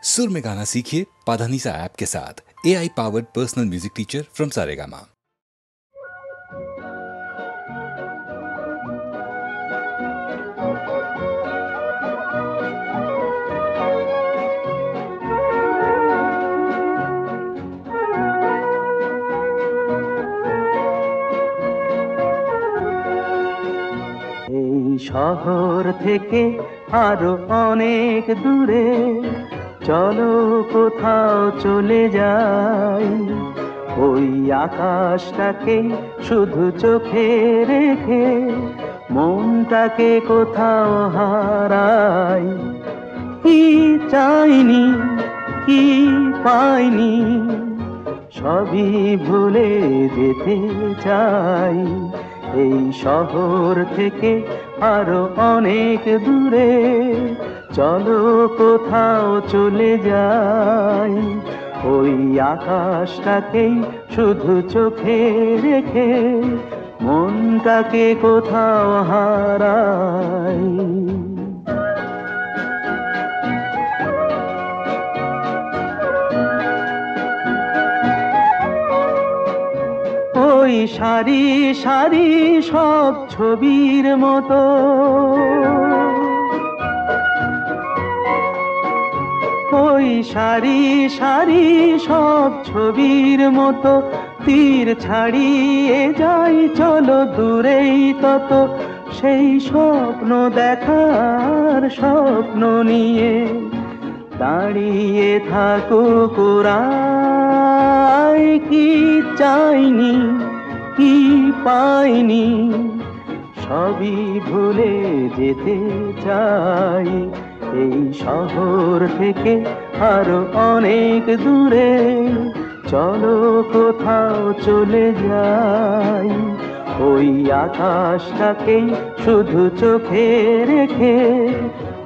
सुर में गाना सीखिए पाधानीसा ऐप के साथ। AI powered personal music teacher from Saregama. শহর থেকে আরো অনেক দূরে চলো কোথাও চলে যাই, ওই আকাশটাকে শুধু চোখে রেখে মনটাকে কোথাও হারাই। কি চাইনি কি পাইনি সবই ভুলে যেতে চাই, এই শহর থেকে আরো অনেক দূরে চলো কোথাও চলে যাই, ওই আকাশটাকেই শুধু চোখে রেখে মনটাকে কোথাও হারাই। ওই সারি সারি সব ছবির মতো ওই সারি সারি সব ছবির মতো তীর ছাড়িয়ে যাই চলো দূরেই তত, সেই স্বপ্ন দেখার স্বপ্ন নিয়ে দাঁড়িয়ে থাকুক ওরাই। কি চাইনি কি পাইনি সবই ভুলে যেতে চাই, এই শহর থেকে আরো অনেক দূরে চলো কোথাও চলে যাই, ওই আকাশটাকেই শুধু চোখে রেখে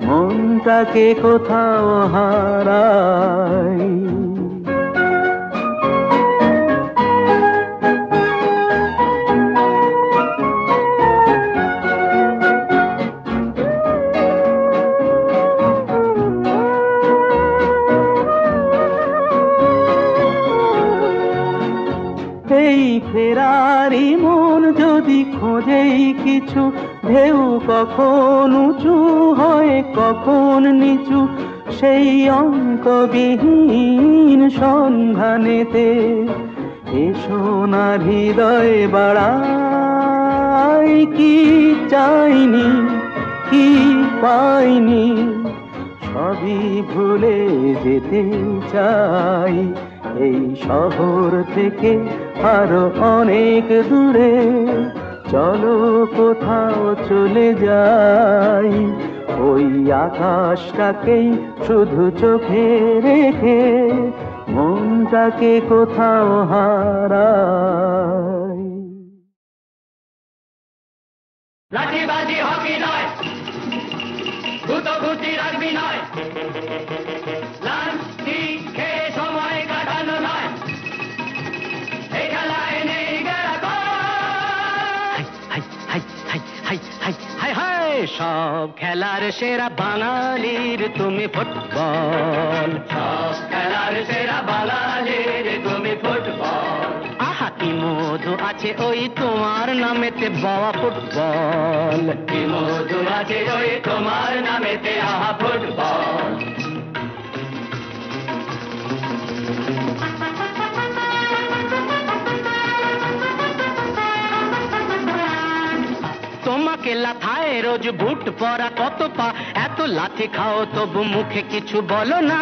মনটাকে কোথাও হারাই। এই ফেরারি মন যদি খোঁজেই কিছু, ঢেউ কখন উঁচু হয় কখন নিচু, সেই অন্তবিহীন সন্ধানেতে এসো না হৃদয় বাড়াই। কি চাইনি কি পাইনি সবই ভুলে যেতে চাই, এই শহর থেকে আরো অনেক দূরে চলো কোথাও চলে যাই, ওই আকাশটাকেই শুধু চোখে রেখে মনটাকে কোথাও হারাই। লাঠিবাজি হকি নয়, গুতগুতি রাখবি নয়, লাঠি খেয়ে সময় কাটানো নয়, এই খেলায় নেই সব খেলার সেরা বাঙালির তুমি ফুটবল, সব খেলার সেরা বাঙালির তুমি ফুটবল। আহা কি মধু আছে ওই তোমার নামেতে বাবা ফুটবল, কি মধু আছে ওই তোমার নামেতে আহা ফুটবল। তোমাকে লাথায় রোজ বুট পরা কত পা, এত লাথি খাও তবু মুখে কিছু বলো না,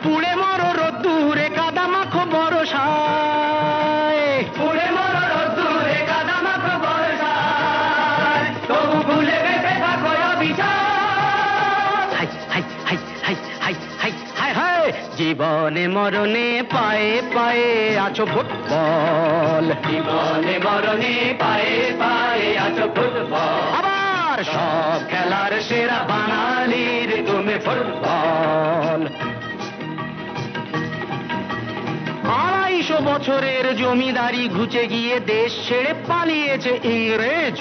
পুড়ে মরো রোদ্দুরে কাদা মাখো বরসায়, পুড়ে মরো রোদ্দুরে কাদা মাখো বরসায়, তবু ভুলে বেঁচে থাকো অবিচার। High hi hi hi hi hi hi high জীবনে মরণে পায়ে পায়ে আছো ফুটবল, জীবনে মরণে পায়ে পায়ে আছো ফুটবল। আবার সব খেলার সেরা বাঙালির তুমি ফুটবল। 250 বছরের জমিদারি ঘুচে গিয়ে দেশ ছেড়ে পালিয়েছে ইংরেজ,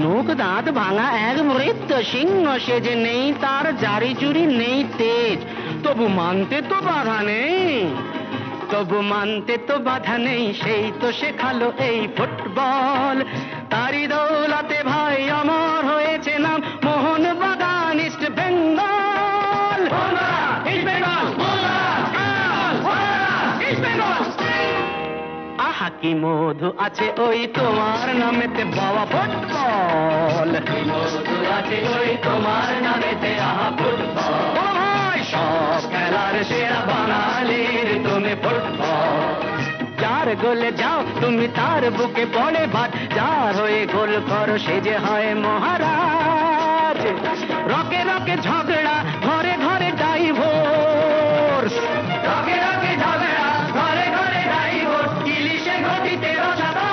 নোক দাঁত ভাঙা এক মৃত্যু সিংহ সেজে, নেই তার জারি জুরি নেই তেজ, তবু মানতে তো বাধা নেই, তবু মানতে তো বাধা নেই, সেই তো শেখালো এই ফুটবল। তারি দৌলাতে ভাই অমর হয়েছে নাম Mohun Bagan east Bengal. East Bengal, east Bengal. আহা কি মধু আছে ওই তোমার নামেতে বাবা ফুটবল, কি মধু আছে ওই তোমার নামেতে আহা ফুটবল। সব খেলার সেরা বাঙালির তুমি ফুটবল। যার গোলে যাও তুমি তার বুকে পড়ে ভাত, যার হয়ে গোল করো সে যে হয় মহারাজ। রকে রকে ঝগড়া ঘরে ঘরে ডাইভোর্স, রকে রকে ঝগড়া ঘরে ঘরে ডাইভোর্স, ইলিশে ঘটিতে রসাদা।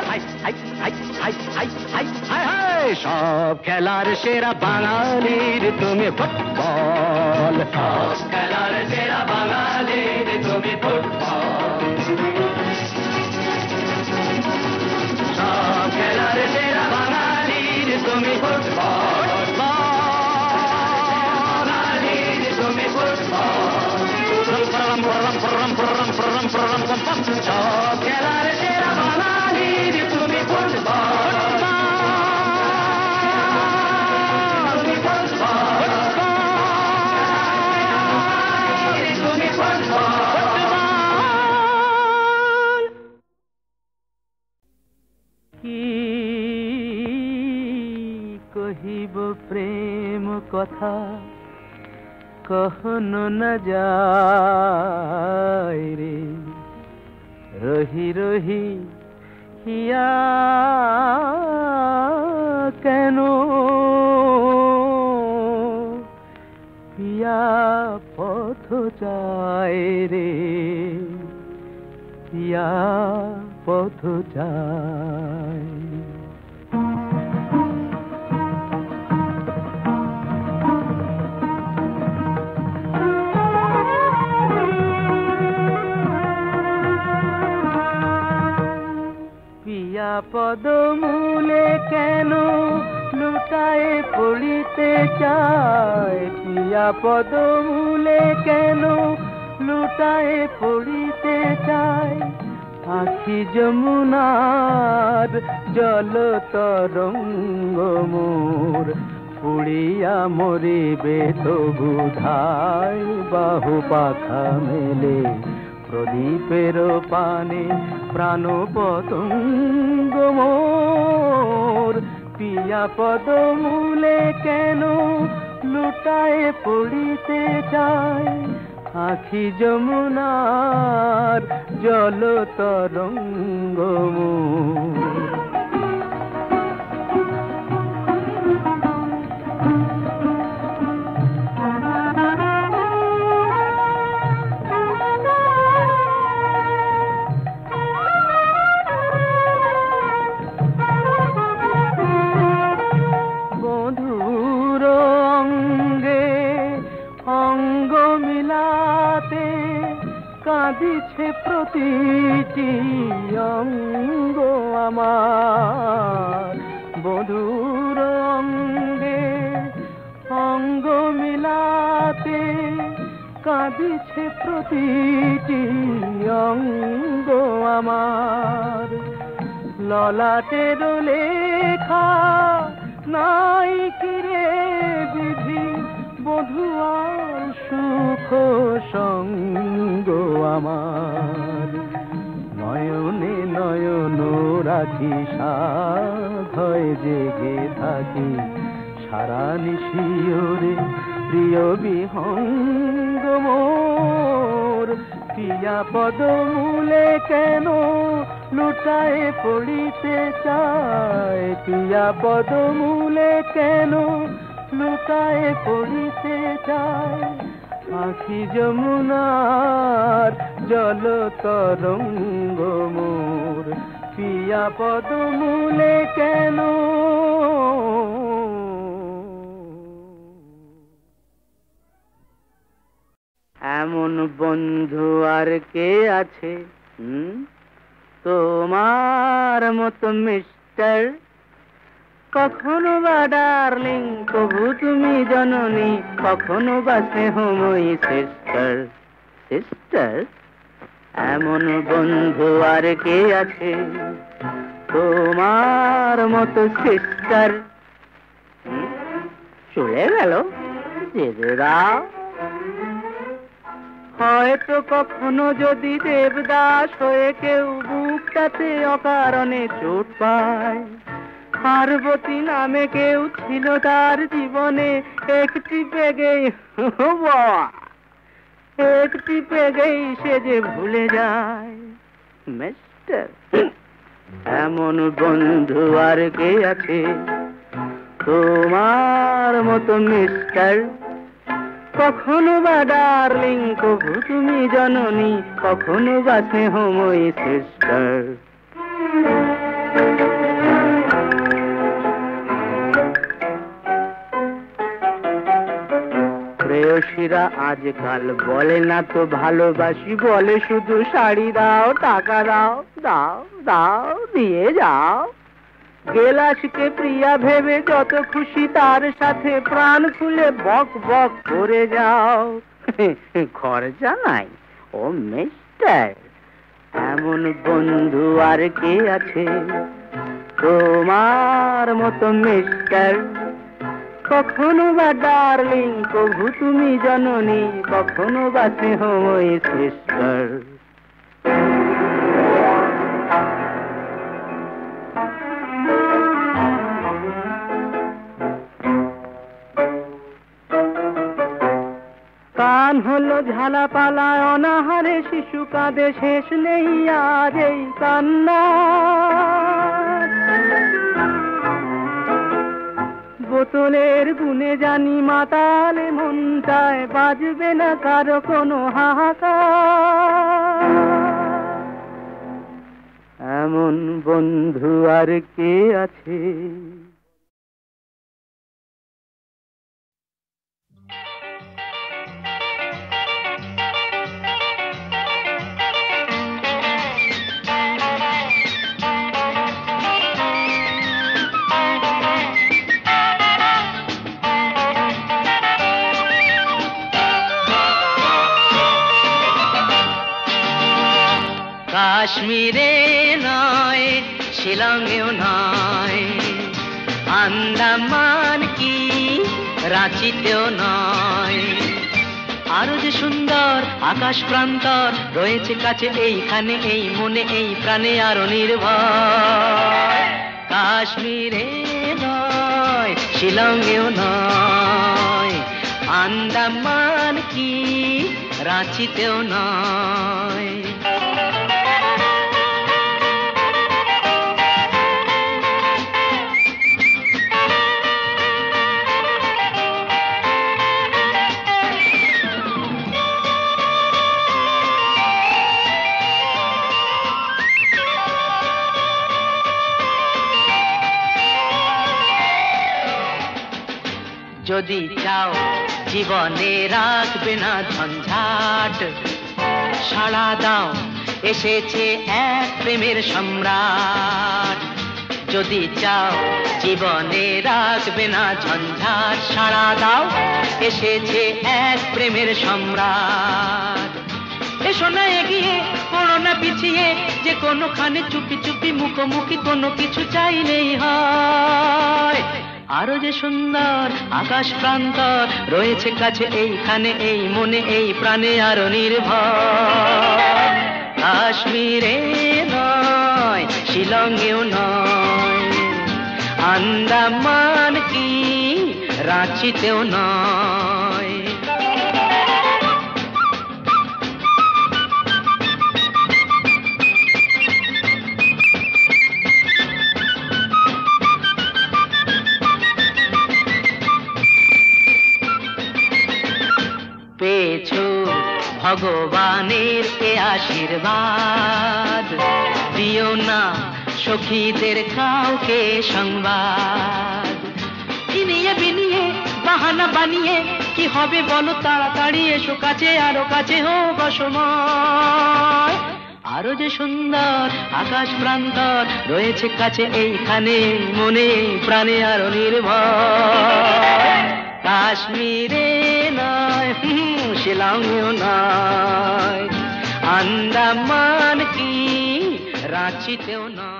Hi hi hi hi hi hi hi hi, সব খেলার সেরা বাঙালির তুমি ফুটবল, সব খেলার সেরা বাঙালির তুমি ফুটবল, সব খেলার সেরা বাঙালির তুমি ফুটবল, বাঙালির তুমি ফুটবল। সব খেলার সেরা বাঙালির তুমি ফুটবল। কহিব প্রেম কথা কখনো না যায় রে, রহি রহি হিয়া কেন পিয়া পথ চায় রে, পিয়া পথ চায়। পিয়া পদমূলে কেন লুটায়ে পড়িতে চায়, পিয়া পদমূলে কেন লুটায়ে পড়িতে চায়। আখি যমুনার জল তরঙ্গ মোর, পুড়িয়া মরিবে তবু ধায়। বাহু পাখা মেলে প্রদীপের পানে প্রাণ পতঙ্গ মোর, পিয়া পদমূলে কেন লুটায়ে পড়িতে চায়। আখি যমুনার জল তরঙ্গ মোর। কাঁদিছে প্রতিটি অঙ্গ আমার, বধুর অঙ্গে অঙ্গ মিলাতে কাঁদিছে প্রতিটি অঙ্গ আমার। ললাটের লেখা নাই কিরে বিধি, বধুয়ার সুখ সঙ্গ আমার। নয়নে নয়ন রাখি সাধয় জেগে থাকি, সারা নিশিওরে প্রিয় বিহঙ্গ মোর। পিয়া পদমূলে কেন লুটায়ে পড়িতে চায়, পিয়া পদমূলে কেন লুটায়ে পড়িতে চায়। আখি যমুনার জল তরঙ্গ মোর, পিয়া পদমূলে কেন। এমন বন্ধু আর কে আছে তোমার মতো মিস্টার, কখনো বা ডার্লিং কবু তুমি জননী, কখনো বা স্নেহময়ী সিস্টার। সিস্টার, এমন বন্ধু আর কে আছে তোমার মতো সিস্টার? চলে গেল, যেতে দাও। হয়তো কখনো যদি দেবদাস হয়ে কেউ বুকটাতে অকারণে চোট পায়, পার্বতী নামে কেউ ছিল তার জীবনে, একটি পেগেই একটি পেগেই সে যে ভুলে যায়। মিস্টার, এমন বন্ধু আর কে আছে তোমার মতো মিস্টার? কখনো বা ডার্লিং কবু তুমি জননী, কখনো বা স্নেহময়ী সিস্টার। প্রেয়সীরা আজকাল বলে না তো ভালোবাসি, বলে শুধু শাড়ি দাও, টাকা দাও, দাও দাও দিয়ে যাও। গেলাসকে প্রিয়া ভেবে যত খুশি তার সাথে প্রাণ খুলে বক বক করে যাও। খরচা নাই ও মিস্টার, এমন বন্ধু আর কে আছে তোমার মতো মিস্টার? কখনো বা ডার্লিং কবু তুমি জননী, কখনো বা স্নেহময়ী সিস্টার। কান হলো ঝালাপালা, অনাহারে শিশু কাঁদে, শেষ নেই আজ এই কান্না। বোতলের গুণে জানি মাতালে মনটায়, বাজবে না কারো কোনো হাহাকার। এমন বন্ধু আর কে আছে? কাশ্মীরে নয়, শিলংয়েও নয়, আন্দামান কি রাঁচিতেও নয়, আরো যে সুন্দর আকাশ প্রান্তর রয়েছে কাছে এইখানে, এই মনে এই প্রাণে আরো নির্ভর। কাশ্মীরে নয়, শিলংয়েও নয়, আন্দামান কি রাঁচিতেও নয়। যদি চাও জীবনে রাখবে না ঝঞ্ঝাট, সাড়া দাও এসেছে এক প্রেমের সম্রাট। যদি চাও জীবনে রাখবে না ঝঞ্ঝাট, সাড়া দাও এসেছে এক প্রেমের সম্রাট। এসো না এগিয়ে, পড়ো না পিছিয়ে, যে কোনোখানে চুপি চুপি মুখোমুখি কোনো কিছু চাইলেই হয়। আরো যে সুন্দর আকাশ প্রান্তর রয়েছে কাছে এইখানে, এই মনে এই প্রাণে আরো নির্ভর। কাশ্মীরে নয়, শিলংয়েও নয়, আন্দামান কি রাঁচিতেও নয়। পেয়েছো ভগবানের এ আশীর্বাদ, দিও না সখীদের কাউকে সংবাদ। ইনিয়ে বিনিয়ে বাহানা বানিয়ে কি হবে বলো, তাড়াতাড়ি এসো কাছে, আরো কাছে হোক সময়। আরো যে সুন্দর আকাশ প্রান্তর রয়েছে কাছে এইখানে, মনে প্রাণে আরো নির্ভর। কাশ্মীরে নয়, শিলংও নয়, আন্দামান কি রাঁচিতেও নয়।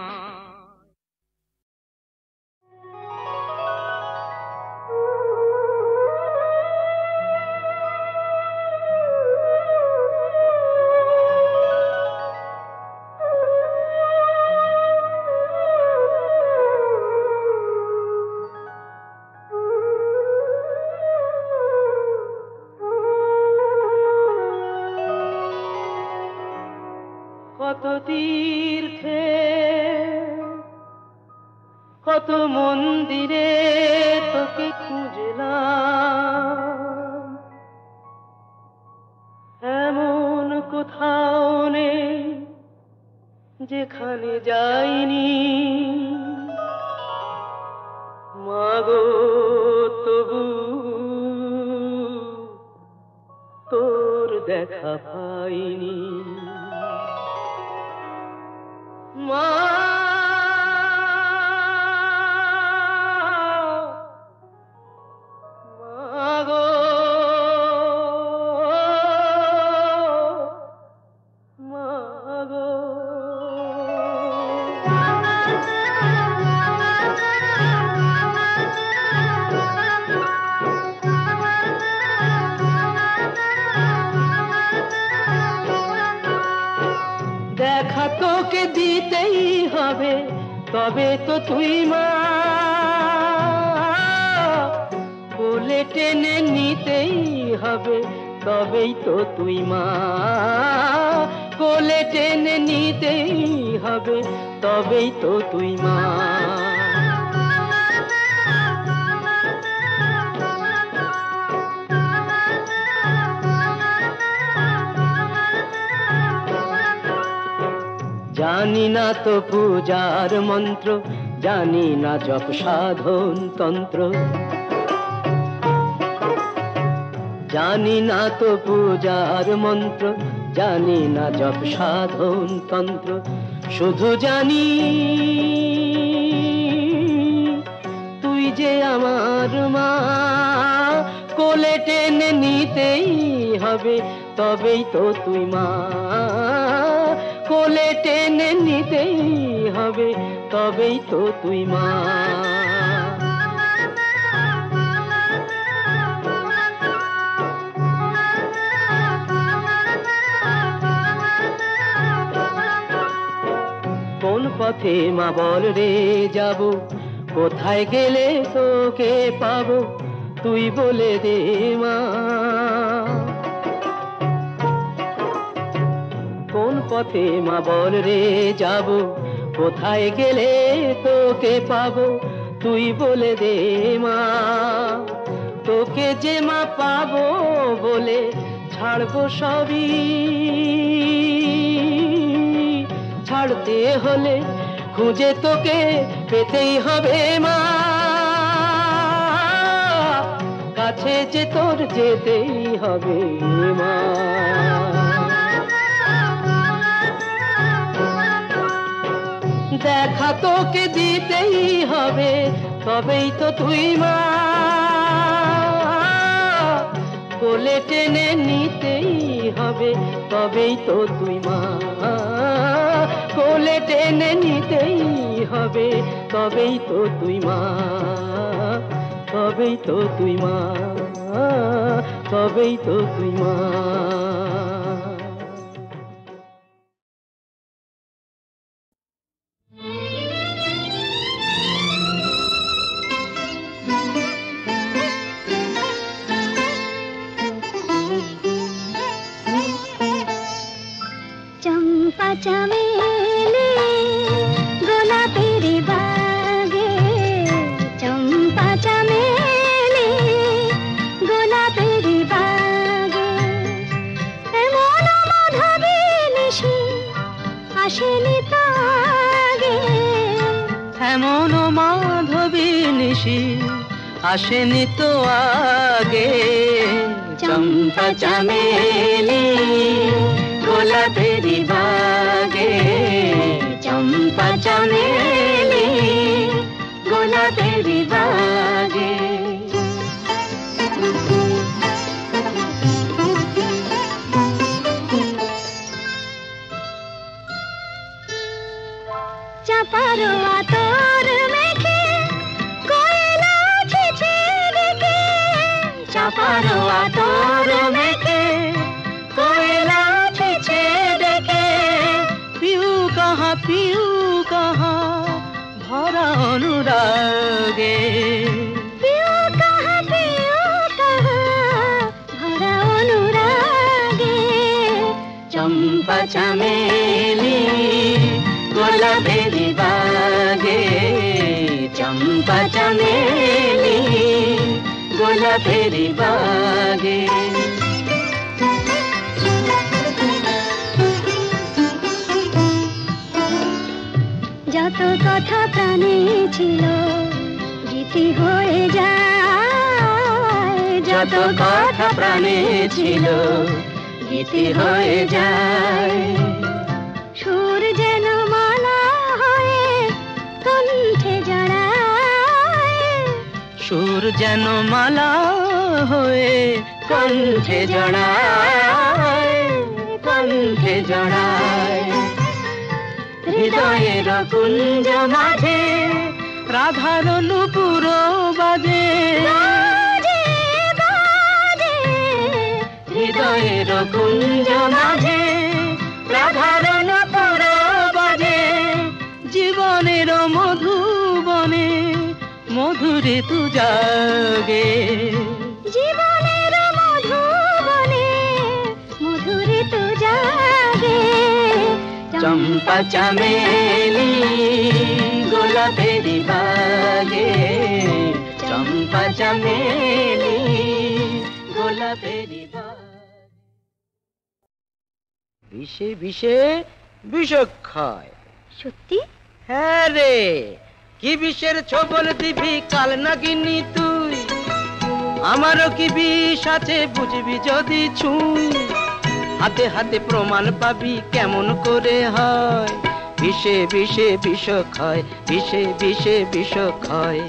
কত তীর্থে কত মন্দিরে তোকে খুঁজলাম, এমন কোথাও নেই যেখানে যাইনি। মাগো তবু তোর দেখা পাইনি। মা মাগো মাগো দেখা তোকে দিতেই হবে, তবে তো তুই মা, কোলে টেনে নিতেই হবে, তবেই তো তুই মা, কোলে টেনে নিতেই হবে, তবেই তো তুই মা। জানি না তো পূজার মন্ত্র, জানি না জপ সাধন তন্ত্র, জানি না তো পূজার মন্ত্র, জানি না জপ সাধন তন্ত্র, শুধু জানি তুই যে আমার মা, কোলে টেনে নিতেই হবে, তবেই তো তুই মা, কোলে টেনে নিতেই হবে, তবেই তো তুই মা। কোন পথে মা বল রে যাব, কোথায় গেলে তোকে পাবো, তুই বলে দে মা। কোন পথে মা বল রে যাব, কোথায় গেলে তোকে পাবো, তুই বলে দে মা। তোকে যে মা পাবো বলে ছাড়বো সবই, ছাড়তে হলে খুঁজে তোকে পেতেই হবে মা, কাছে যে তোর যেতেই হবে মা। দেখা তোকে দিতেই হবে, তবেই তো তুই মা, কোলে টেনে নিতেই হবে, তবেই তো তুই মা, কোলে টেনে নিতেই হবে, তবেই তো তুই মা, তবেই তো তুই মা, তবেই তো তুই মা। चंपा चमेली गोलापेर बागे, चंपा चमेली गोलापेर बागे, एमन माधबी निশি আসেনি তো আগে, এমন মাধবী নিশি আসেনি তো আগে। চম্পা চমেলি গোলাপের বাগে, চামেলি গোলাপের বাগে। চাপার আতর মেখে কোয়েলা ছেছে ডেকে, চাপার আতর মেখে কোয়েলা ছেছে ডেকে, পিউ কাহা ভরা অনুরাগে, পিউ কাহা ভরা অনুরাগে। চম্পা চামেলি গোলাপের বাগে, চম্পা চামেলি গোলাপের বাগে। যত কথা প্রাণে ছিল গীতি হয়ে যায়, যত কথা প্রাণে ছিল গীতি হয়ে যায়। সুর যেন মালা হয়ে কণ্ঠে জড়ায়, সুর যেন মালা হয়ে কণ্ঠে জড়ায়, কণ্ঠে জড়ায়। হৃদয়ের কুঞ্জ মাঝে রাধার নূপুর বাজে, হৃদয়ের কুঞ্জ মাঝে রাধার নূপুর বাজে। জীবনের মধুবনে মধুরে তু জাগে, জীবনের মধুবনে মধুরে তু জাগে। চম্পা চামেলি গোলাপের বাগে, চম্পা চামেলি গোলাপের বাগে। বিষে বিষে বিষক্ষয়। সত্যি? হ্যাঁ রে, কি বিষের ছবল দিবি কাল নাগিনি তুই, আমারও কি বিষ আছে বুঝবি যদি ছুঁই। হাতে হাতে প্রমাণ পাবি কেমন করে হয়, বিষে বিষে বিষক্ষয়, বিষে বিষে বিষক্ষয়।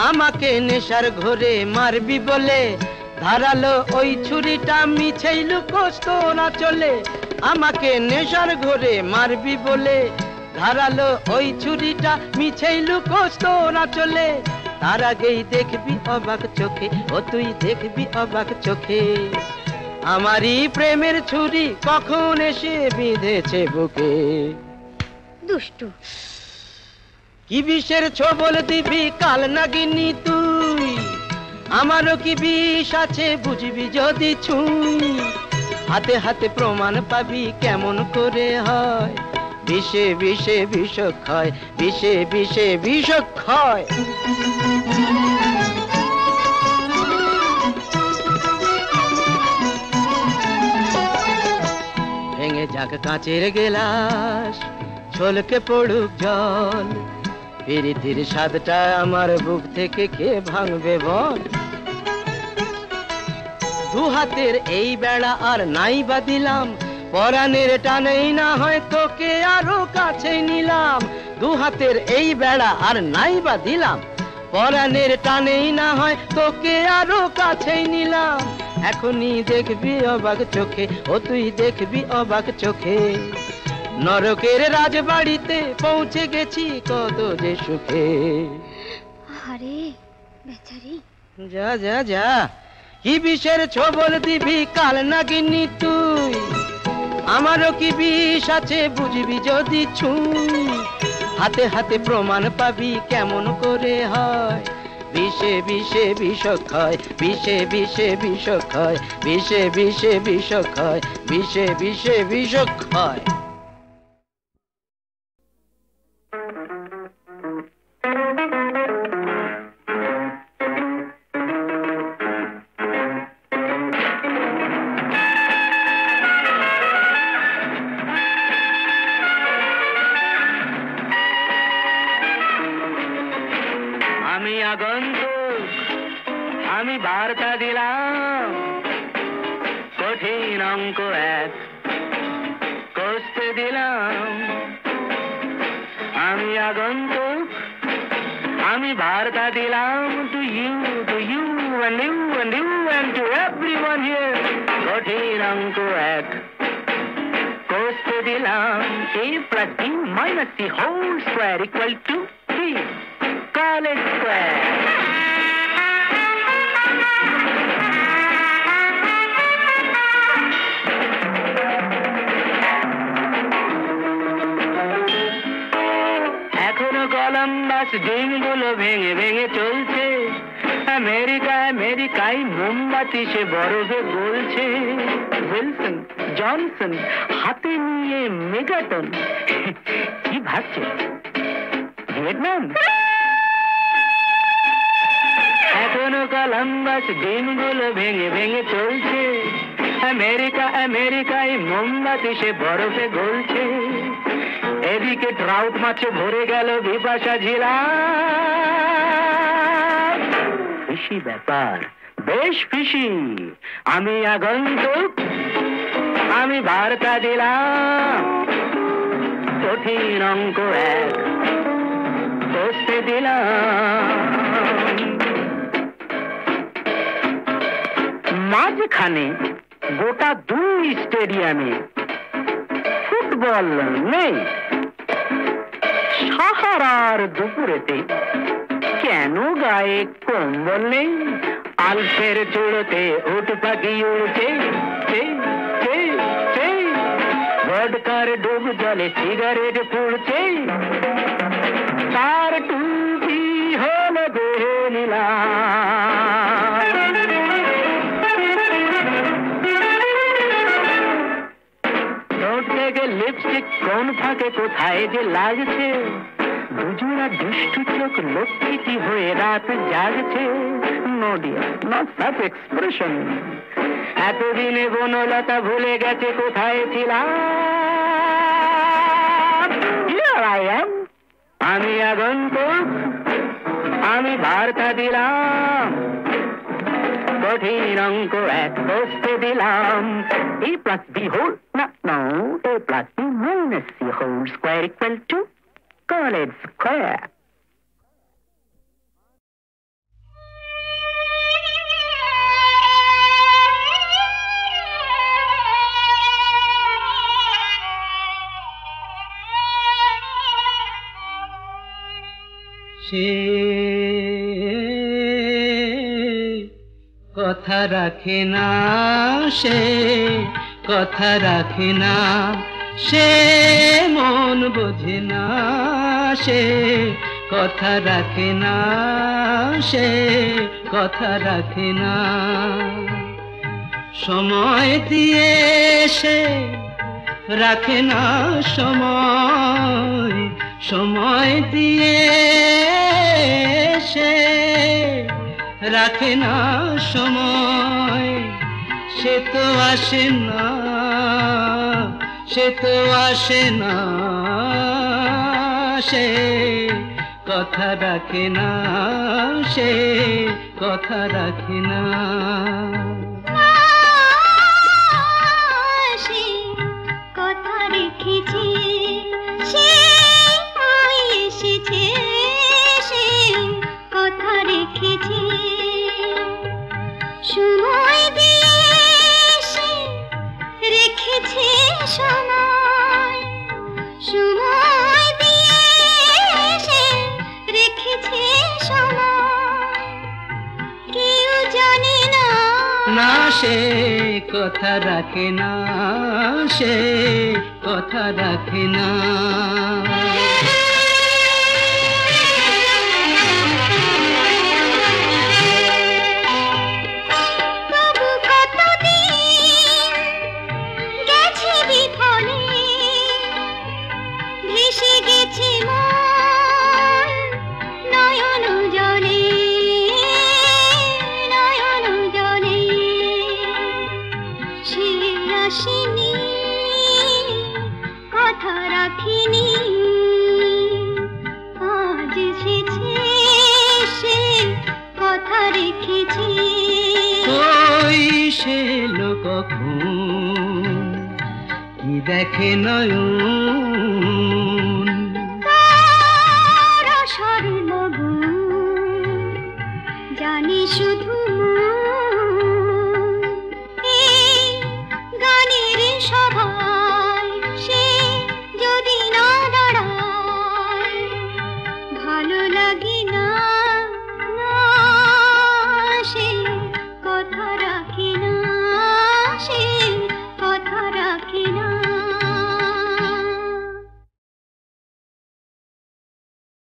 আমাকে নেশার ঘরে মারবি বলে ধারালো ওই ছুরিটা মিছেই লুকোস তোরা চলে। আমাকে নেশার ঘরে মারবি বলে ধারালো ওই ছুরিটা মিছেই লুকোস তোরা চলে। তার আগেই দেখবি অবাক চোখে, ও তুই দেখবি অবাক চোখে, আমারই প্রেমের ছুরি কখন এসে বিঁধেছে বুকে। দুষ্টু, কি বিষের ছবল দিবি কাল নাগিনি তুই, আমারও কি বিষ আছে বুঝবি যদি ছুঁই। হাতে হাতে প্রমাণ পাবি কেমন করে হয়, বিষে বিষে বিষক্ষয়, বিষে বিষে বিষক্ষয়। ভেঙে যাক কাঁচের গেলাস, ছলকে পড়ুক জল, প্রীতির স্বাদটা আমার বুক থেকে কে ভাঙবে বল। দু হাতের এই বেড়া আর নাই বা দিলাম, পরাণের টানেই না হয় তোকে আরো কাছে নিলাম। দু হাতের এই বেড়া আর নাই বা দিলাম, পরাণের টানেই না হয় তোকে আরো কাছে নিলাম। এখনই দেখবি অবাক চোখে, ও তুই দেখবি অবাক চোখে, নরকের রাজবাড়িতে পৌঁছে গেছি কত যে সুখে। আরে বেচারি, যা যা যা, কি বিষের ছবল দিবি কাল নাগিনি তুই, আমারও কি বিষ আছে বুঝবি যদি ছুঁই। হাতে হাতে প্রমাণ পাবি কেমন করে হয়, বিষে বিষে বিষক্ষয়, বিষে বিষে বিষক্ষয়, বিষে বিষে বিষক্ষয়, বিষে বিষে বিষক্ষয়। আমি আমি বার্তা দিলাম কঠিন অঙ্ক এক কষতে দিলাম আমি আগন্তুক আমি বার্তা দিলাম to you and you and you and to everyone here কঠিন অঙ্ক এক কষতে দিলাম a plus b minus c whole square equal to 3 college square Columbus ডিমগুলো ভেঙে ভেঙে চলছে আমেরিকায় মোমবাতি সে বরফে গলছে উইলসন জনসন হাতে নিয়ে মেগাটন কি ভাবছে ভিয়েতনাম এখনো কলম্বাস ডিমগুলো ভেঙে ভেঙে চলছে আমেরিকায় মোমবাতি সে বরফে গলছে এদিকে ট্রাউট মাছে ভরে গেল বিপাশা ঝিলা ফিশি ব্যাপার বেশ ফিশি আমি আগন্তুক আমি বার্তা দিলাম কঠিন অঙ্ক এক কষতে দিলাম মাঝখানে গোটা 2 স্টেডিয়ামে ফুটবল নেই সাহারার দুপুরেতে কেন গায়ে কম্বল নেই আলফের চূড়োতে উট পাখি উড়ছে ভোদকার ডুব জলে সিগারেট পুড়ছে তার টুপি হলো দেহে নীলা লিপস্টিক কোন ফাঁকে কোথায় যে লাগছে দুজোড়া দুষ্টু চোখ লক্ষ্মীটি হয়ে রাত জাগছে no dear not such expression এতদিনে বনলতা ভুলে গেছে কোথায় ছিলাম হিয়ার আই অ্যাম আমি আগন্তুক আমি বার্তা দিলাম কঠিন অঙ্ক এক কষতে দিলাম a plus b whole no a plus b minus c whole square equal to college square কথা রাখে না সে কথা রাখে না সে মন বোঝে না সে কথা রাখে না সে কথা রাখে না সময় দিয়ে সে রাখে না সময় দিয়ে সে রাখে না সময় সে তো আসে না সে কথা রাখে না সে কথা রাখে না সে কথা রেখেছে সে এসেছে সে কথা রেখেছে সময় দিয়ে সে রেখেছে সময় দিয়ে সে রেখেছে সময় কেউ জানে না না সে কথা রাখে না সে কথা রাখে না কথা রাখিনি আজ এসেছে সে কথা রেখেছে কখন কি দেখে নয়ন তারা স্বর্ণগুণ জানি শুধু মন। এই গানের